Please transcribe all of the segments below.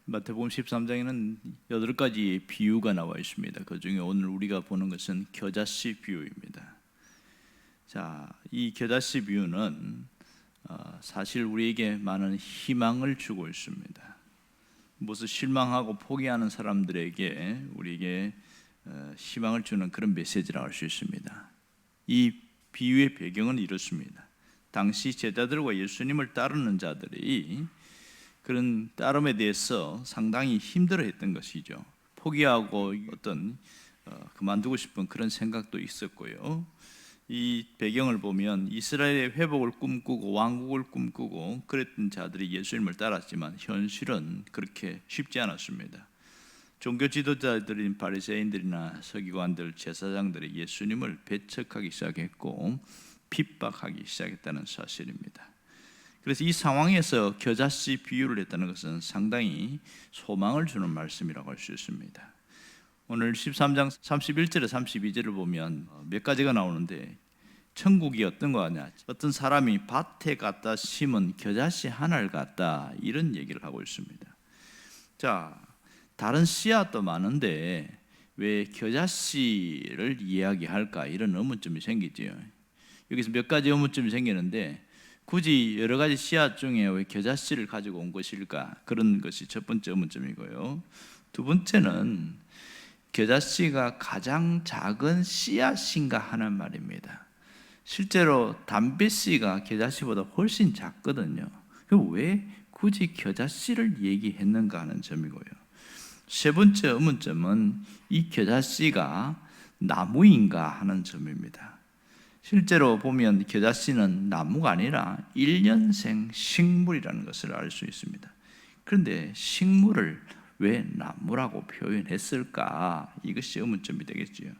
마태복음 13장에는 8가지 비유가 나와 있습니다. 그 중에 오늘 우리가 보는 것은 겨자씨 비유입니다. 자, 이 겨자씨 비유는 사실 우리에게 많은 희망을 주고 있습니다. 무엇을 실망하고 포기하는 사람들에게 우리에게 희망을 주는 그런 메시지라고 할 수 있습니다. 이 비유의 배경은 이렇습니다. 당시 제자들과 예수님을 따르는 자들이 그런 따름에 대해서 상당히 힘들어했던 것이죠. 포기하고 그만두고 싶은 그런 생각도 있었고요. 이 배경을 보면 이스라엘의 회복을 꿈꾸고 왕국을 꿈꾸고 그랬던 자들이 예수님을 따랐지만 현실은 그렇게 쉽지 않았습니다. 종교 지도자들인 바리새인들이나 서기관들, 제사장들이 예수님을 배척하기 시작했고 핍박하기 시작했다는 사실입니다. 그래서 이 상황에서 겨자씨 비유를 했다는 것은 상당히 소망을 주는 말씀이라고 할 수 있습니다. 오늘 13장 31절에 32절을 보면 몇 가지가 나오는데 천국이 어떤 거 같냐? 어떤 사람이 밭에 갖다 심은 겨자씨 하나를 갖다 이런 얘기를 하고 있습니다. 자, 다른 씨앗도 많은데 왜 겨자씨를 이야기할까? 이런 의문점이 생기죠. 여기서 몇 가지 의문점이 생기는데 굳이 여러 가지 씨앗 중에 왜 겨자씨를 가지고 온 것일까? 그런 것이 첫 번째 의문점이고요. 두 번째는 겨자씨가 가장 작은 씨앗인가 하는 말입니다. 실제로 담배씨가 겨자씨보다 훨씬 작거든요. 그럼 왜 굳이 겨자씨를 얘기했는가 하는 점이고요. 세 번째 의문점은 이 겨자씨가 나무인가 하는 점입니다. 실제로 보면 겨자씨는 나무가 아니라 1년생 식물이라는 것을 알 수 있습니다. 그런데 식물을 왜 나무라고 표현했을까? 이것이 의문점이 되겠지요.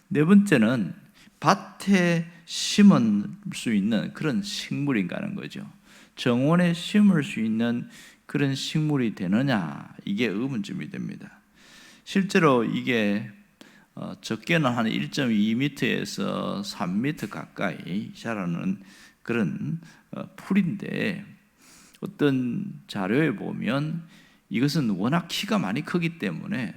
네 번째는 밭에 심을 수 있는 그런 식물인가 하는 거죠. 정원에 심을 수 있는 그런 식물이 되느냐? 이게 의문점이 됩니다. 실제로 이게 적게는 한 1.2m에서 3m 가까이 자라는 그런 풀인데 어떤 자료에 보면 이것은 워낙 키가 많이 크기 때문에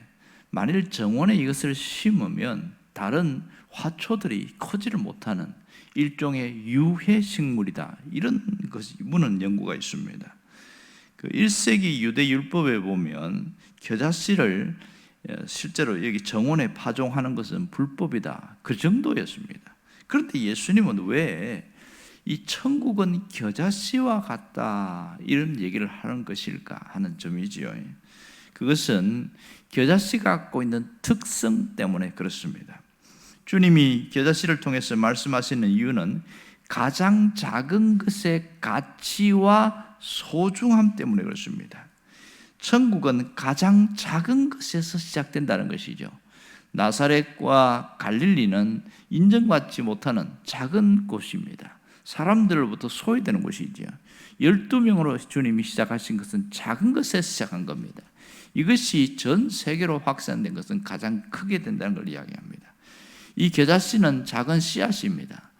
만일 정원에 이것을 심으면 다른 화초들이 커지를 못하는 일종의 유해 식물이다. 이런 것이 묻는 연구가 있습니다. 그 1세기 유대 율법에 보면 겨자씨를 실제로 여기 정원에 파종하는 것은 불법이다. 그 정도였습니다. 그런데 예수님은 왜 이 천국은 겨자씨와 같다 이런 얘기를 하는 것일까 하는 점이지요. 그것은 겨자씨가 갖고 있는 특성 때문에 그렇습니다. 주님이 겨자씨를 통해서 말씀하시는 이유는 가장 작은 것의 가치와 소중함 때문에 그렇습니다. 천국은 가장 작은 것에서 시작된다는 것이죠. 나사렛과 갈릴리는 인정받지 못하는 작은 곳입니다. 사람들로부터 소외되는 곳이죠. 12명으로 주님이 시작하신 것은 작은 것에서 시작한 겁니다. 이것이 전 세계로 확산된 것은 가장 크게 된다는 걸 이야기합니다. 이 겨자씨는 작은 씨앗입니다.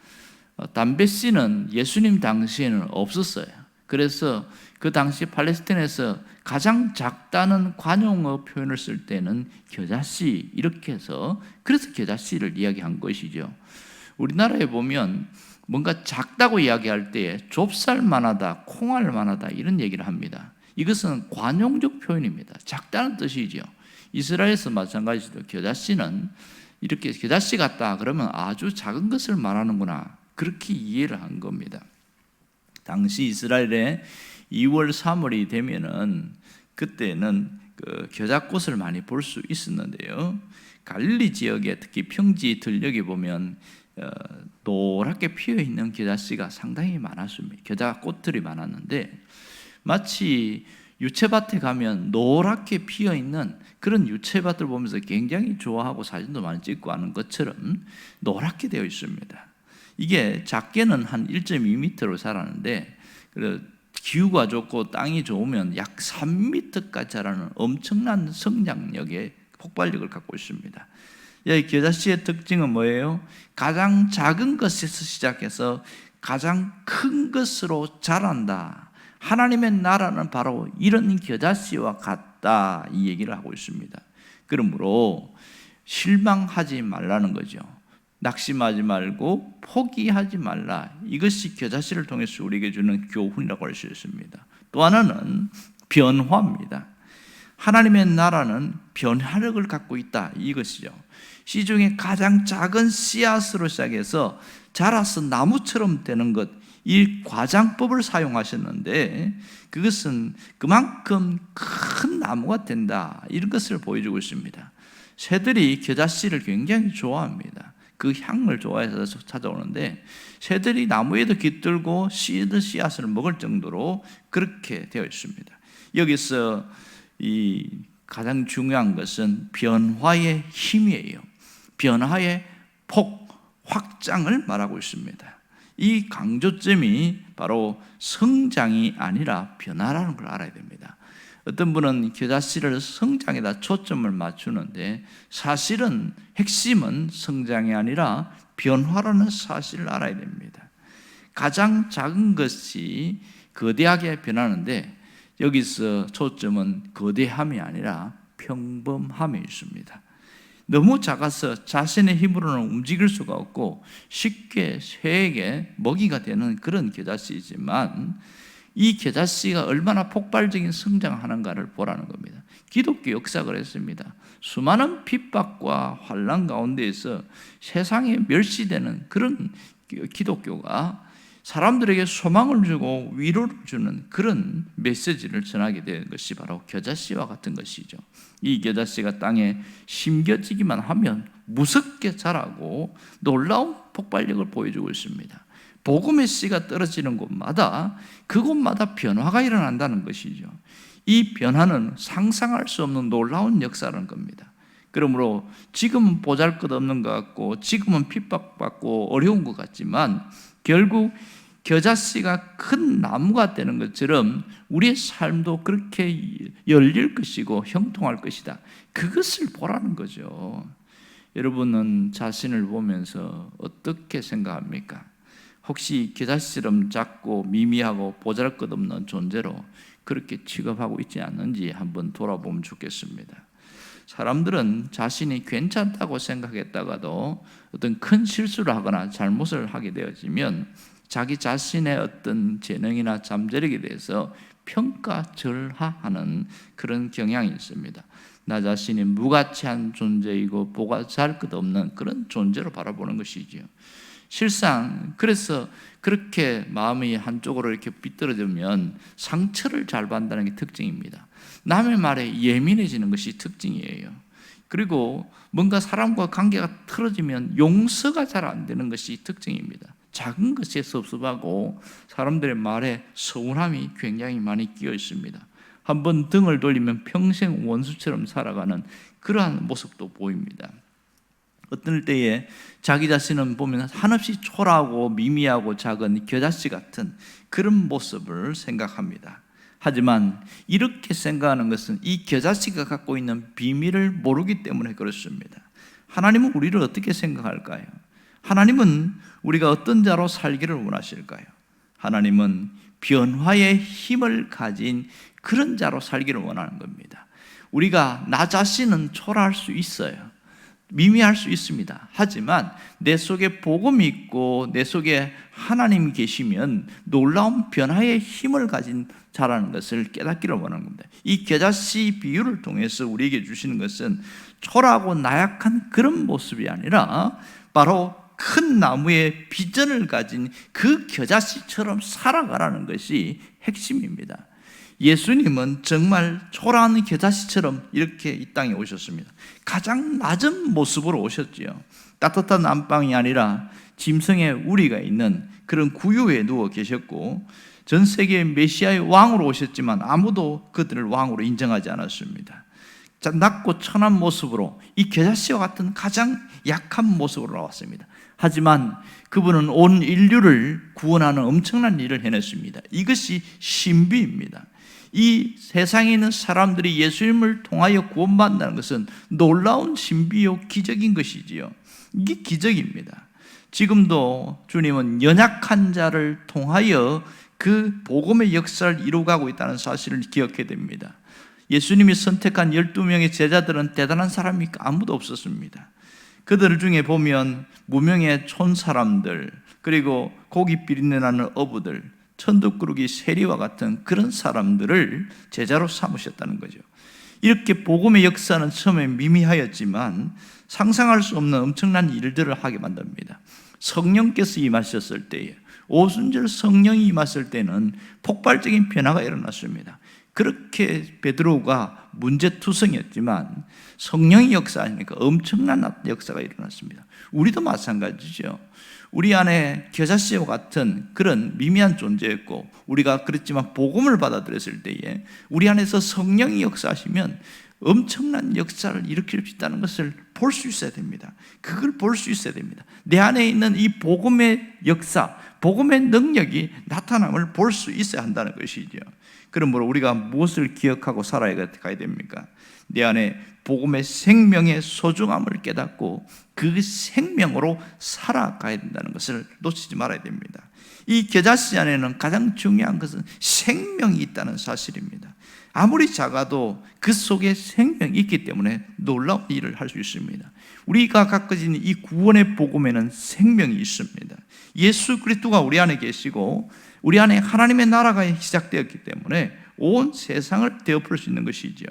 담배씨는 예수님 당시에는 없었어요. 그래서 그 당시 팔레스타인에서 가장 작다는 관용어 표현을 쓸 때는 겨자씨 이렇게 해서 그래서 겨자씨를 이야기한 것이죠. 우리나라에 보면 뭔가 작다고 이야기할 때 좁쌀만하다, 콩알만하다 이런 얘기를 합니다. 이것은 관용적 표현입니다. 작다는 뜻이죠. 이스라엘에서 마찬가지로 겨자씨는 이렇게 겨자씨 같다 그러면 아주 작은 것을 말하는구나 그렇게 이해를 한 겁니다. 당시 이스라엘에 2월, 3월이 되면은 그때는 그 겨자꽃을 많이 볼 수 있었는데요. 갈릴리 지역에 특히 평지 들녘에 보면 노랗게 피어 있는 겨자씨가 상당히 많았습니다. 겨자꽃들이 많았는데 마치 유채밭에 가면 노랗게 피어 있는 그런 유채밭을 보면서 굉장히 좋아하고 사진도 많이 찍고 하는 것처럼 노랗게 되어 있습니다. 이게 작게는 한 1.2m로 자라는데 기후가 좋고 땅이 좋으면 약 3m까지 자라는 엄청난 성장력의 폭발력을 갖고 있습니다. 이 겨자씨의 특징은 뭐예요? 가장 작은 것에서 시작해서 가장 큰 것으로 자란다. 하나님의 나라는 바로 이런 겨자씨와 같다, 이 얘기를 하고 있습니다. 그러므로 실망하지 말라는 거죠. 낙심하지 말고 포기하지 말라. 이것이 겨자씨를 통해서 우리에게 주는 교훈이라고 할 수 있습니다. 또 하나는 변화입니다. 하나님의 나라는 변화력을 갖고 있다, 이것이죠. 시중에 가장 작은 씨앗으로 시작해서 자라서 나무처럼 되는 것, 이 과장법을 사용하셨는데 그것은 그만큼 큰 나무가 된다, 이런 것을 보여주고 있습니다. 새들이 겨자씨를 굉장히 좋아합니다. 그 향을 좋아해서 찾아오는데 새들이 나무에도 깃들고 씨앗을 먹을 정도로 그렇게 되어 있습니다. 여기서 이 가장 중요한 것은 변화의 힘이에요. 변화의 폭, 확장을 말하고 있습니다. 이 강조점이 바로 성장이 아니라 변화라는 걸 알아야 됩니다. 어떤 분은 겨자씨를 성장에다 초점을 맞추는데 사실은 핵심은 성장이 아니라 변화라는 사실을 알아야 됩니다. 가장 작은 것이 거대하게 변하는데 여기서 초점은 거대함이 아니라 평범함에 있습니다. 너무 작아서 자신의 힘으로는 움직일 수가 없고 쉽게 새에게 먹이가 되는 그런 겨자씨이지만 이 겨자씨가 얼마나 폭발적인 성장하는가를 보라는 겁니다. 기독교 역사가 그랬습니다. 수많은 핍박과 환난 가운데에서 세상에 멸시되는 그런 기독교가 사람들에게 소망을 주고 위로를 주는 그런 메시지를 전하게 된 것이 바로 겨자씨와 같은 것이죠. 이 겨자씨가 땅에 심겨지기만 하면 무섭게 자라고 놀라운 폭발력을 보여주고 있습니다. 복음의 씨가 떨어지는 곳마다 그곳마다 변화가 일어난다는 것이죠. 이 변화는 상상할 수 없는 놀라운 역사라는 겁니다. 그러므로 지금은 보잘것없는 것 같고 지금은 핍박받고 어려운 것 같지만 결국 겨자씨가 큰 나무가 되는 것처럼 우리의 삶도 그렇게 열릴 것이고 형통할 것이다. 그것을 보라는 거죠. 여러분은 자신을 보면서 어떻게 생각합니까? 혹시 겨자씨처럼 작고 미미하고 보잘것없는 존재로 그렇게 취급하고 있지 않는지 한번 돌아보면 좋겠습니다. 사람들은 자신이 괜찮다고 생각했다가도 어떤 큰 실수를 하거나 잘못을 하게 되어지면 자기 자신의 어떤 재능이나 잠재력에 대해서 평가절하하는 그런 경향이 있습니다. 나 자신이 무가치한 존재이고 보잘것없는 그런 존재로 바라보는 것이죠. 실상 그래서 그렇게 마음이 한쪽으로 이렇게 삐뚤어지면 상처를 잘 받는다는 게 특징입니다. 남의 말에 예민해지는 것이 특징이에요. 그리고 뭔가 사람과 관계가 틀어지면 용서가 잘 안 되는 것이 특징입니다. 작은 것에 섭섭하고 사람들의 말에 서운함이 굉장히 많이 끼어 있습니다. 한번 등을 돌리면 평생 원수처럼 살아가는 그러한 모습도 보입니다. 어떤 때에 자기 자신은 보면 한없이 초라하고 미미하고 작은 겨자씨 같은 그런 모습을 생각합니다. 하지만 이렇게 생각하는 것은 이 겨자씨가 갖고 있는 비밀을 모르기 때문에 그렇습니다. 하나님은 우리를 어떻게 생각할까요? 하나님은 우리가 어떤 자로 살기를 원하실까요? 하나님은 변화의 힘을 가진 그런 자로 살기를 원하는 겁니다. 우리가 나 자신은 초라할 수 있어요. 미미할 수 있습니다. 하지만 내 속에 복음이 있고 내 속에 하나님이 계시면 놀라운 변화의 힘을 가진 자라는 것을 깨닫기를 원하는 겁니다. 이 겨자씨 비유를 통해서 우리에게 주시는 것은 초라하고 나약한 그런 모습이 아니라 바로 큰 나무의 비전을 가진 그 겨자씨처럼 살아가라는 것이 핵심입니다. 예수님은 정말 초라한 겨자씨처럼 이렇게 이 땅에 오셨습니다. 가장 낮은 모습으로 오셨지요. 따뜻한 안방이 아니라 짐승의 우리가 있는 그런 구유에 누워 계셨고 전 세계 메시아의 왕으로 오셨지만 아무도 그들을 왕으로 인정하지 않았습니다. 낮고 천한 모습으로 이 겨자씨와 같은 가장 약한 모습으로 나왔습니다. 하지만 그분은 온 인류를 구원하는 엄청난 일을 해냈습니다. 이것이 신비입니다. 이 세상에 있는 사람들이 예수님을 통하여 구원받는다는 것은 놀라운 신비요 기적인 것이지요. 이게 기적입니다. 지금도 주님은 연약한 자를 통하여 그 복음의 역사를 이루어가고 있다는 사실을 기억해야 됩니다. 예수님이 선택한 12명의 제자들은 대단한 사람이 아무도 없었습니다. 그들 중에 보면 무명의 촌사람들, 그리고 고기 비린내나는 어부들, 천덕꾸러기 세리와 같은 그런 사람들을 제자로 삼으셨다는 거죠. 이렇게 복음의 역사는 처음에 미미하였지만 상상할 수 없는 엄청난 일들을 하게 만듭니다. 성령께서 임하셨을 때에, 오순절 성령이 임했을 때는 폭발적인 변화가 일어났습니다. 그렇게 베드로가 문제투성이었지만 성령이 역사하니까 엄청난 역사가 일어났습니다. 우리도 마찬가지죠. 우리 안에 겨자씨와 같은 그런 미미한 존재였고, 우리가 그랬지만 복음을 받아들였을 때에 우리 안에서 성령이 역사하시면 엄청난 역사를 일으킬 수 있다는 것을 볼 수 있어야 됩니다. 그걸 볼 수 있어야 됩니다. 내 안에 있는 이 복음의 역사, 복음의 능력이 나타남을 볼 수 있어야 한다는 것이죠. 그러므로 우리가 무엇을 기억하고 살아야 됩니까? 내 안에 복음의 생명의 소중함을 깨닫고 그 생명으로 살아가야 된다는 것을 놓치지 말아야 됩니다. 이 겨자씨 안에는 가장 중요한 것은 생명이 있다는 사실입니다. 아무리 작아도 그 속에 생명이 있기 때문에 놀라운 일을 할 수 있습니다. 우리가 갖고 있는 이 구원의 복음에는 생명이 있습니다. 예수 그리스도가 우리 안에 계시고 우리 안에 하나님의 나라가 시작되었기 때문에 온 세상을 되어볼 수 있는 것이죠.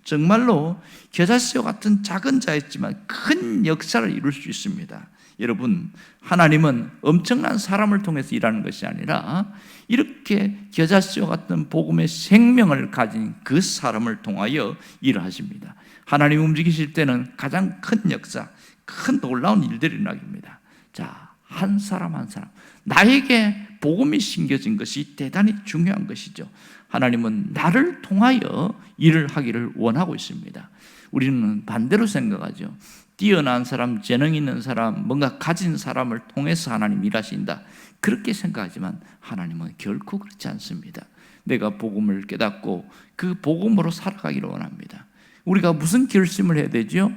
정말로 겨자씨와 같은 작은 자였지만 큰 역사를 이룰 수 있습니다. 여러분, 하나님은 엄청난 사람을 통해서 일하는 것이 아니라 이렇게 겨자씨와 같은 복음의 생명을 가진 그 사람을 통하여 일을 하십니다. 하나님 움직이실 때는 가장 큰 역사, 큰 놀라운 일들이 일어납니다. 자, 한 사람 한 사람, 나에게 복음이 심겨진 것이 대단히 중요한 것이죠. 하나님은 나를 통하여 일을 하기를 원하고 있습니다. 우리는 반대로 생각하죠. 뛰어난 사람, 재능 있는 사람, 뭔가 가진 사람을 통해서 하나님 일하신다, 그렇게 생각하지만 하나님은 결코 그렇지 않습니다. 내가 복음을 깨닫고 그 복음으로 살아가기를 원합니다. 우리가 무슨 결심을 해야 되죠?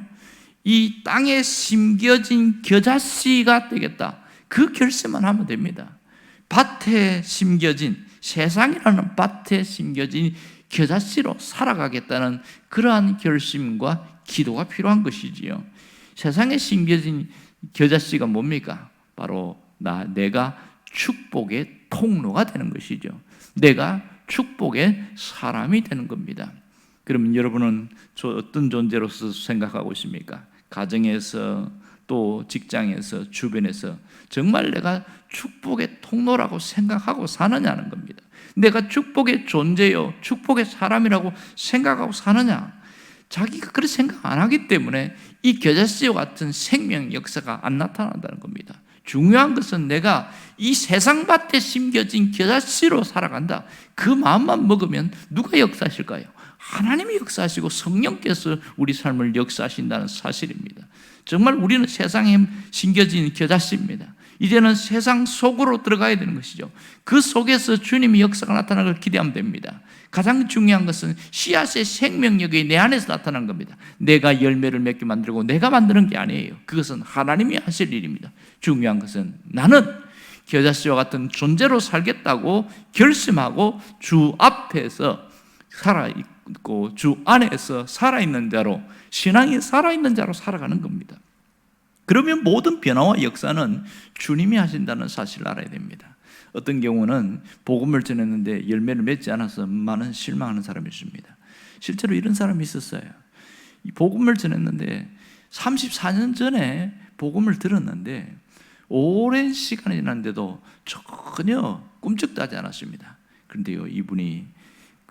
이 땅에 심겨진 겨자씨가 되겠다, 그 결심만 하면 됩니다. 밭에 심겨진, 세상이라는 밭에 심겨진 겨자씨로 살아가겠다는 그러한 결심과 기도가 필요한 것이지요. 세상에 심겨진 겨자씨가 뭡니까? 바로 내가 축복의 통로가 되는 것이죠. 내가 축복의 사람이 되는 겁니다. 그러면 여러분은 어떤 존재로서 생각하고 있습니까? 가정에서, 또 직장에서, 주변에서 정말 내가 축복의 통로라고 생각하고 사느냐는 겁니다. 내가 축복의 존재요, 축복의 사람이라고 생각하고 사느냐? 자기가 그렇게 생각 안 하기 때문에 이 겨자씨와 같은 생명 역사가 안 나타난다는 겁니다. 중요한 것은 내가 이 세상 밭에 심겨진 겨자씨로 살아간다, 그 마음만 먹으면 누가 역사하실까요? 하나님이 역사하시고 성령께서 우리 삶을 역사하신다는 사실입니다. 정말 우리는 세상에 심겨진 겨자씨입니다. 이제는 세상 속으로 들어가야 되는 것이죠. 그 속에서 주님의 역사가 나타나는 걸 기대하면 됩니다. 가장 중요한 것은 씨앗의 생명력이 내 안에서 나타나는 겁니다. 내가 열매를 맺게 만들고 내가 만드는 게 아니에요. 그것은 하나님이 하실 일입니다. 중요한 것은 나는 겨자씨와 같은 존재로 살겠다고 결심하고 주 앞에서 살아있고 주 안에서 살아있는 자로, 신앙이 살아있는 자로 살아가는 겁니다. 그러면 모든 변화와 역사는 주님이 하신다는 사실을 알아야 됩니다. 어떤 경우는 복음을 전했는데 열매를 맺지 않아서 많은 실망하는 사람이 있습니다. 실제로 이런 사람이 있었어요. 이 복음을 전했는데 34년 전에 복음을 들었는데 오랜 시간이 지났는데도 전혀 꿈쩍도 하지 않았습니다. 그런데요, 이분이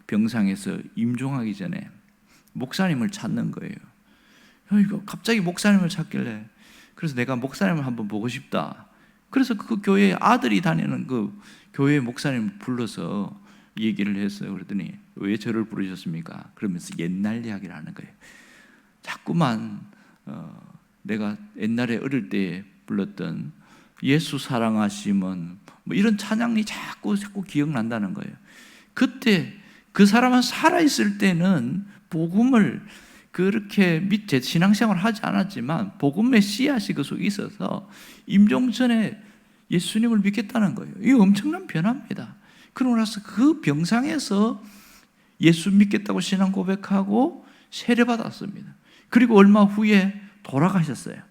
병상에서 임종하기 전에 목사님을 찾는 거예요. 이거 갑자기 목사님을 찾길래, 그래서 내가 목사님을 한번 보고 싶다. 그래서 그 교회에 아들이 다니는 그 교회 목사님을 불러서 얘기를 했어요. 그랬더니 왜 저를 부르셨습니까? 그러면서 옛날 이야기를 하는 거예요. 자꾸만 내가 옛날에 어릴 때 불렀던 예수 사랑하심은 뭐 이런 찬양이 자꾸 기억난다는 거예요. 그때 그 사람은 살아있을 때는 복음을 그렇게 밑에 신앙생활을 하지 않았지만 복음의 씨앗이 그 속에 있어서 임종 전에 예수님을 믿겠다는 거예요. 이거 엄청난 변화입니다. 그러고 나서 그 병상에서 예수 믿겠다고 신앙 고백하고 세례받았습니다. 그리고 얼마 후에 돌아가셨어요.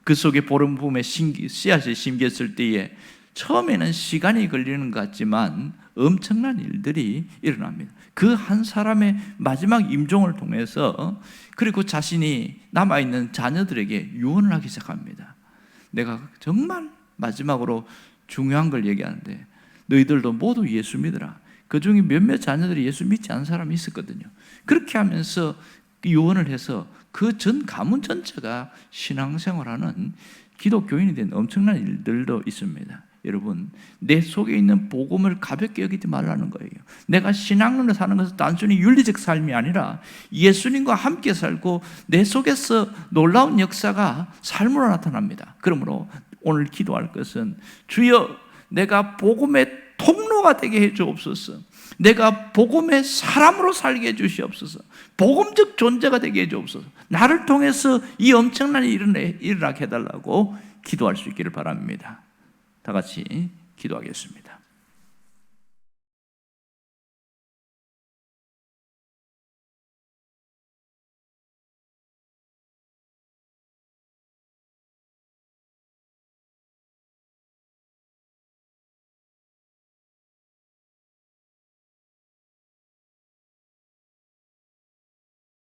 그 속에 보름 부음에 씨앗이 심겼을 때에 처음에는 시간이 걸리는 것 같지만 엄청난 일들이 일어납니다. 그 한 사람의 마지막 임종을 통해서 그리고 자신이 남아있는 자녀들에게 유언을 하기 시작합니다. 내가 정말 마지막으로 중요한 걸 얘기하는데 너희들도 모두 예수 믿으라. 그 중에 몇몇 자녀들이 예수 믿지 않은 사람이 있었거든요. 그렇게 하면서 유언을 해서 그 전 가문 전체가 신앙생활하는 기독교인이 된 엄청난 일들도 있습니다. 여러분, 내 속에 있는 복음을 가볍게 여기지 말라는 거예요. 내가 신앙으로 사는 것은 단순히 윤리적 삶이 아니라 예수님과 함께 살고 내 속에서 놀라운 역사가 삶으로 나타납니다. 그러므로 오늘 기도할 것은 주여 내가 복음의 통로가 되게 해 주옵소서. 내가 복음의 사람으로 살게 해 주시옵소서. 복음적 존재가 되게 해 주옵소서. 나를 통해서 이 엄청난 일을 일어나게 해달라고 기도할 수 있기를 바랍니다. 다 같이 기도하겠습니다.